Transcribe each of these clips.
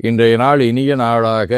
இன்றைய நாள் இனிய நாளாக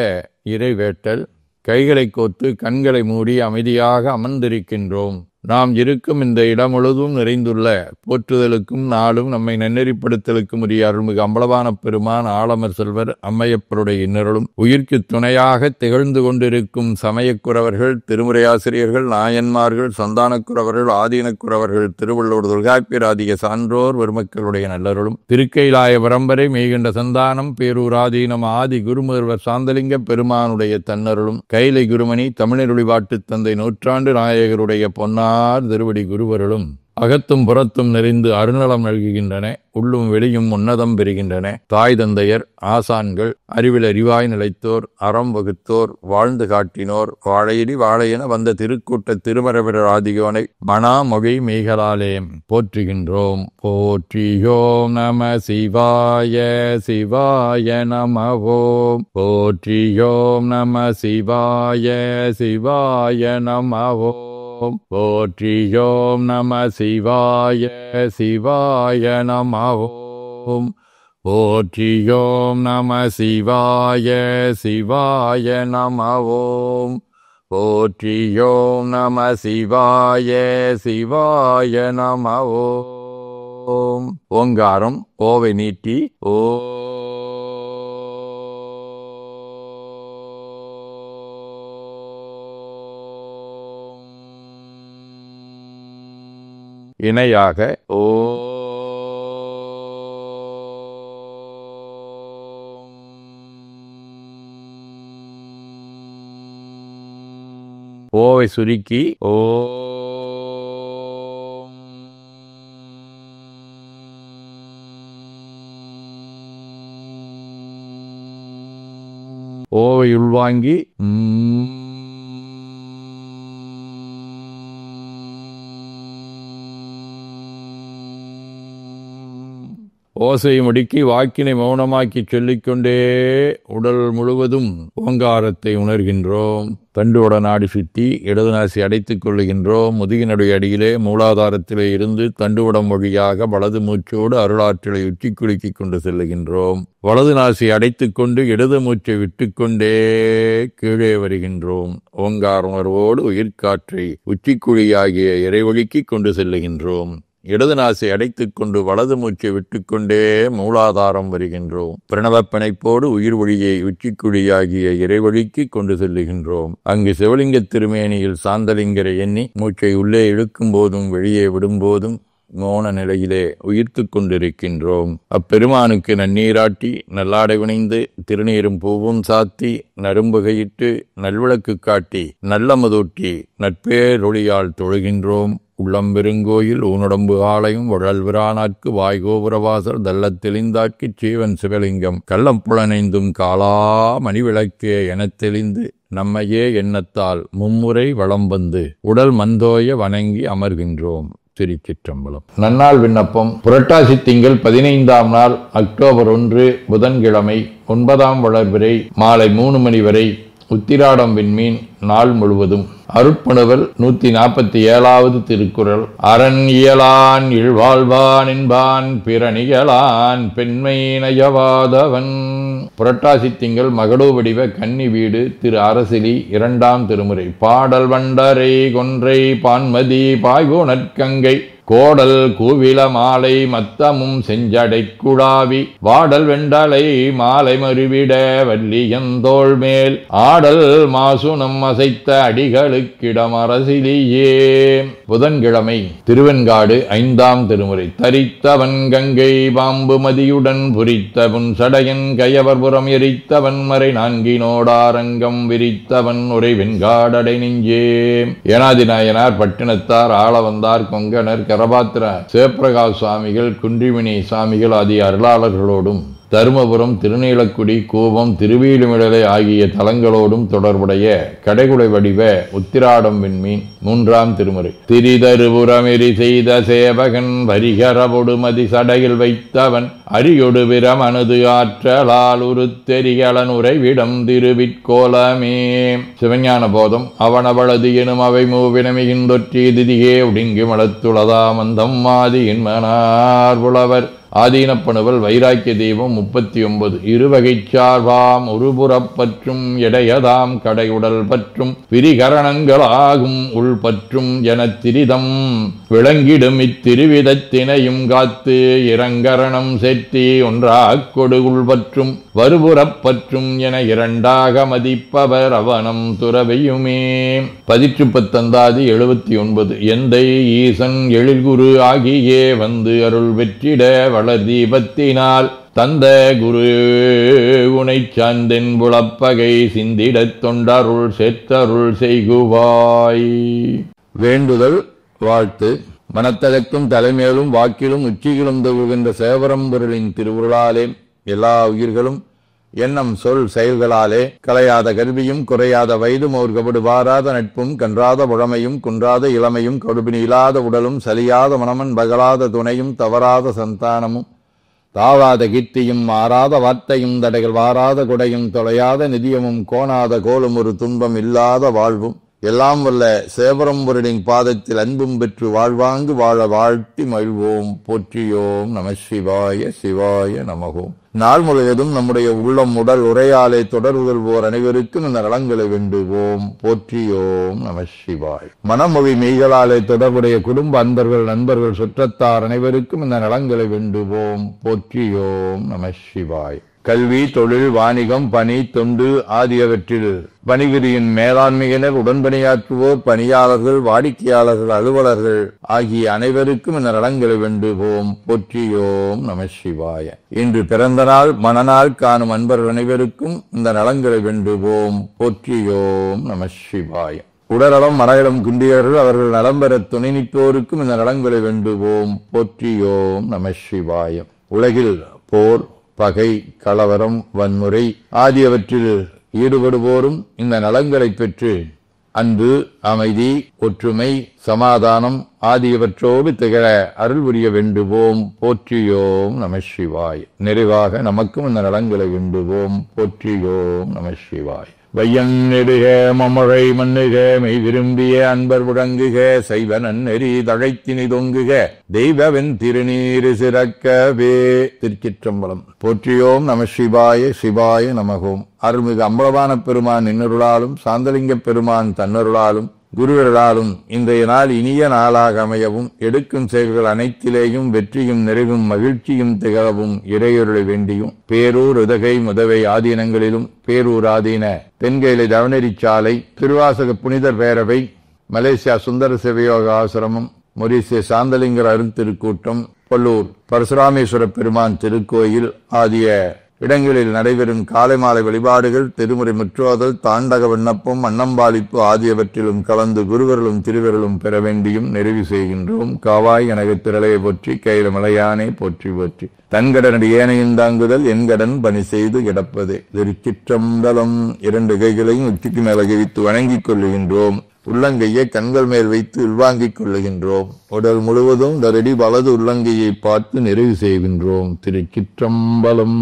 இறைவேட்டல். கைகளை கோத்து கண்களை மூடி அமைதியாக அமர்ந்திருக்கின்றோம். நாம் இருக்கும் இந்த இடம் முழுதும் நிறைந்துள்ள போற்றுதலுக்கும் நாளும் நம்மை நன்னெறிப்படுத்தலுக்கும் உரிய அருள்மிகு அம்பலவான பெருமான் ஆலமர் செல்வர் அம்மையப்பருடைய இன்னருளும் உயிர்க்கு துணையாக திகழ்ந்து கொண்டிருக்கும் சமயக்குறவர்கள், திருமுறையாசிரியர்கள், நாயன்மார்கள், சந்தானக்குறவர்கள், ஆதீனக்குறவர்கள், திருவள்ளூர் தொல்காப்பியராதிய சான்றோர் பெருமக்களுடைய நல்லருளும் திருக்கைலாய பரம்பரை மெய்கண்ட சந்தானம் பேரூராதீனம் ஆதி குருமுதல்வர் சாந்தலிங்க பெருமானுடைய தன்னருளும் கைலை குருமணி தமிழருளி வாட்டு தந்தை நூற்றாண்டு நாயகருடைய பொன்னார் திருவடி குருவருளும் அகத்தும் புறத்தும் நிறைந்து அருநலம் நல்குகின்றன. உள்ளும் வெளியும் உன்னதம் பெறுகின்றன. தாய் தந்தையர், ஆசான்கள், அறிவில் அறிவாய் நிலைத்தோர், அறம் வகுத்தோர், வாழ்ந்து காட்டினோர், வாழையடி வாழையென வந்த திருக்கூட்ட திருமரபிரர் ஆதியோனை மணாமொழி மெய்களாலே போற்றுகின்றோம். போற்றியோம் நம சிவாய சிவாய நம ஓம். போற்றியோம் நம சிவாய சிவாய நம ஓம். போற்றியோம் நம சிவாய சிவாய நம ஓம். போற்றியோம் நம சிவாய சிவாய நம ஓம். போற்றியோம் நம சிவாய சிவாய நம ஓம். ஓங்காரம் ஓவை நீட்டி ஓ இணையாக ஓ ஓவை சுருக்கி ஓ ஓவை உள்வாங்கி ஓசை முடுக்கி வாக்கினை மௌனமாக்கி சொல்லிக்கொண்டே உடல் முழுவதும் ஓங்காரத்தை உணர்கின்றோம். தண்டுவட நாடி சுற்றி இடது நாசி அடைத்துக் கொள்ளுகின்றோம். முதுகினுடைய அடியிலே மூலாதாரத்திலே இருந்து தண்டுவடம் வழியாக வலது மூச்சோடு அருளாற்றலை உச்சி குலுக்கிக் கொண்டு செல்லுகின்றோம். வலது நாசி அடைத்துக் கொண்டு இடது மூச்சை விட்டுக்கொண்டே கீழே வருகின்றோம். ஓங்கார உணர்வோடு உயிர்காற்றை உச்சிக்குழியாகிய இறைவழிக்கு கொண்டு செல்லுகின்றோம். இடது நாசை அடைத்துக் கொண்டு வலது மூச்சை விட்டுக்கொண்டே மூலாதாரம் வருகின்றோம். பிரணவப் பிணைப்போடு உயிர் ஒளியை உச்சிக்குழியாகிய இறைவழிக்கு கொண்டு செல்லுகின்றோம். அங்கு சிவலிங்க திருமேனியில் சாந்தலிங்கரை எண்ணி மூச்சை உள்ளே இழுக்கும் போதும் வெளியே விடும்போதும் மோன நிலையிலே உயிர்த்து கொண்டிருக்கின்றோம். அப்பெருமானுக்கு நன்னீராட்டி நல்லாடை வினைந்து திருநீரும் பூவும் சாத்தி நரும்புகையிட்டு நல்விளக்கு காட்டி நல்லமதூட்டி நட்பேரொளியால் தொழுகின்றோம். உள்ளம்பெருங்கோயில் ஊனுடம்பு ஆலயம் உழல்விரானாற்கு வாய்கோபுரவாசல் தள்ளத் தெளிந்தாக்கிச் சீவன் சிவலிங்கம் கள்ளம் புலனைந்தும் காலா மணிவிளக்கே எனத் தெளிந்து நம்மையே எண்ணத்தால் மும்முறை வளம் வந்து உடல் மந்தோய வணங்கி அமர்கின்றோம். திருச்சிற்றம்பலம். நன்னாள் விண்ணப்பம். புரட்டாசி திங்கள் 15ஆம் நாள் அக்டோபர் 1 புதன்கிழமை 9ஆம் வளர்பிறை மாலை 3 மணி வரை உத்திராடம் விண்மீன் நாள் முழுவதும். அருட்பணுவல் 147வது திருக்குறள். அரண் இயலான் இழ்வாழ்வான் என்பான் பிறனியலான் பெண்மை நயவாதவன். புரட்டாசி திங்கள் மகளோ வடிவ கன்னி வீடு திரு அரசிலி 2ஆம் திருமுறை. பாடல் வண்டரை கொன்றை பான்மதி பாய்கோணற்கங்கை கோடல் கூவில மாலை மத்தமும் செஞ்சடை குழாவி வாடல் வெண்டலை மாலை மறுவிட வல்லியந்தோள் மேல் ஆடல் மாசுனம் அசைத்த அடிகளுக்கிடம் அரசிலேயே. புதன்கிழமை திருவெண்காடு 5ஆம் திருமுறை. தரித்தவன் கங்கை பாம்பு மதியுடன் புரித்தவன் சடையன் கயவர்புறம் எரித்தவன் மறை நான்கினோடாரங்கம் விரித்தவன் உரை வெண்காடடை நெஞ்சே. ஏனாதி நாயனார் பட்டினத்தார் ஆளவந்தார் கொங்கணர் கரபாத்திர சிவபிரகாஷ் சுவாமிகள் குன்றிமணி சுவாமிகள் ஆகிய அருளாளர்களோடும் தருமபுரம் திருநீலக்குடி கூவம் திருவீடுமிழலை ஆகிய தலங்களோடும் தொடர்புடைய கடைகுடை வடிவ உத்திராடம் விண்மீன் 3ஆம் திருமுறை. திரிதருபுரமெரி செய்த சேவகன் வரிகரபொடு மதி சடையில் வைத்தவன் அரியொடு விரமனது ஆற்றலால் உருத்தெரிகளன் உறைவிடம் திருவிற்கோலமே. சிவஞான போதம். அவனவளது எனும் அவை மூவினமிகின்றொற்றி திதியே உடிங்கி மலத்துளதா மந்தம் மாதியின் மனார் புலவர் ஆதீனப்பணுவல் வைராக்கிய தீபம் 39. இருவகைச் சார்பாம் ஒருபுறப்பற்றும் எடையதாம் கடையுடல் பற்றும் விரிகரணங்களாகும் உள்பற்றும் எனத் திரிதம் விளங்கிடும் இத்திருவிதத்தினையும் காத்து இரங்கரணம் செற்றி ஒன்றாக் கொடு உள்பற்றும் வருபுறப்பற்றும் என இரண்டாக மதிப்பவர் அவனம் துறவையுமே. 19 79. எந்தை ஈசன் எழில்குரு ஆகியே வந்து அருள் வெற்றிட வளர் தீபத்தினால் தந்த குரு உனை சார்ந்தென் புலப்பகை சிந்திடத் தொண்டருள் சேர்த்தருள் செய்குவாய். வேண்டுதல் வாழ்த்து. மனத்ததற்கும் தலைமையிலும் வாக்கிலும் உச்சிகளும் தகுகின்ற சேவரம்பொருளின் திருவுருளாலே எல்லா உயிர்களும் எண்ணம் சொல் செயல்களாலே கலையாத கல்வியும் குறையாத வயதும் ஒரு கபடு வாராத நட்பும் கன்றாத உழமையும் குன்றாத இளமையும் கடுபினி இல்லாத உடலும் சலியாத மனமன் பகலாத துணையும் தவறாத சந்தானமும் தாவாத கீர்த்தியும் மாறாத வார்த்தையும் தடைகள் வாராத கொடையும் தொலையாத நிதியமும் கோணாத கோலும் ஒரு துன்பம் இல்லாத வாழ்வும் எல்லாம் வல்ல சேவரம்பொருளின் பாதத்தில் அன்பும் பெற்று வாழ்வாங்கு வாழ வாழ்த்தி மகிழ்வோம். போற்றியோம் நம சிவாய சிவாய நமகோம். நாள் முழுவதும் நம்முடைய உள்ளம் உடல் உரையாலே தொடர்புகொள்வோர் அனைவருக்கும் இந்த நலங்களை வேண்டுவோம். போற்றியோம் நம சிவாய். மனமொழி மெய்களாலே தொடர்புடைய குடும்ப அன்பர்கள் நண்பர்கள் சுற்றத்தார் அனைவருக்கும் இந்த நலங்களை வேண்டுவோம். போற்றியோம் நம சிவாய். கல்வி தொழில் வாணிகம் பணி தொண்டு ஆகியவற்றில் பணிபுரியும் மேலாண்மையினர் உடன்பணியாற்றுவோர் பணியாளர்கள் வாடிக்கையாளர்கள் அலுவலர்கள் ஆகிய அனைவருக்கும் இந்த நலங்களை வேண்டுவோம். போற்றியோம் நம சிவாய. இன்று பிறந்த நாள் மனநாள் காணும் அன்பர்கள் அனைவருக்கும் இந்த நலங்களை வேண்டுவோம். போற்றியோம் நம சிவாய. உடல்நலம் மனநலம் குன்றியவர்கள் அவர்கள் நலம் பெற துணை நிற்போருக்கும் இந்த நலங்களை வேண்டுவோம். போற்றியோம் நம சிவாய. உலகில் போர் பகை கலவரம் வன்முறை ஆகியவற்றில் ஈடுபடுவோரும் இந்த நலங்களை பெற்று அன்பு அமைதி ஒற்றுமை சமாதானம் ஆகியவற்றோடு திகழ அருள் புரிய வேண்டுவோம். போற்றியோம் நம சிவாய். நிறைவாக நமக்கும் இந்த நலங்களை வேண்டுவோம். போற்றியோம் நம சிவாய். வையன் நெடுக மமழை மண்ணுக மெய் விரும்பிய அன்பர் முழங்குக செய்வ நன்னெறி தழைத்தினி தொங்குக தெய்வவன் திருநீரு சிறக்கவே. திருச்சிற்றம்பலம். போற்றியோம் நம சிவாய சிவாய நமகோம். அருள்மிகு அம்பலவான பெருமான் இன்னருளாலும் சாந்தலிங்க பெருமான் தன்னருளாலும் குருவர்களாலும் இன்றைய நாள் இனிய நாளாக அமையவும் எடுக்கும் செயல்கள் அனைத்திலேயும் வெற்றியும் நிறைவும் மகிழ்ச்சியும் திகழவும் இறையொருளை வேண்டியும் பேரூர் உதகை முதவை ஆதீனங்களிலும் பேரூர் ஆதீன தென்கேலை தவனரிச்சாலை திருவாசக புனிதர் பேரவை மலேசியா சுந்தர சிவயோக ஆசிரமம் மொரீசிய சாந்தலிங்கர் அருந்திருக்கூட்டம் பொல்லூர் பரசுராமேஸ்வர பெருமான் திருக்கோயில் ஆகிய இடங்களில் நடைபெறும் காலை மாலை வழிபாடுகள் திருமுறை முற்றோதல் தாண்டக விண்ணப்பம் அன்னம்பாளிப்பு ஆகியவற்றிலும் கலந்து குருவர்களும் திருவர்களும் பெற வேண்டியும் நிறைவு செய்கின்றோம். காவாய் எனக்கு திரளையை போற்றி கையில மலையானே போற்றி போற்றி தன்கடனடி ஏனையும் தாங்குதல் என்கடன் பணி செய்து கிடப்பதே. திருச்சிற்றம்பலம். 2 கைகளையும் உச்சிக்கு மேல கவித்து வணங்கிக் கொள்ளுகின்றோம். உள்ளங்கையை கண்கள் மேல் வைத்து உள்வாங்கிக் கொள்ளுகின்றோம். உடல் முழுவதும் தரடி வலது உள்ளங்கையை பார்த்து நிறைவு செய்கின்றோம். திருச்சிற்றம்பலம்.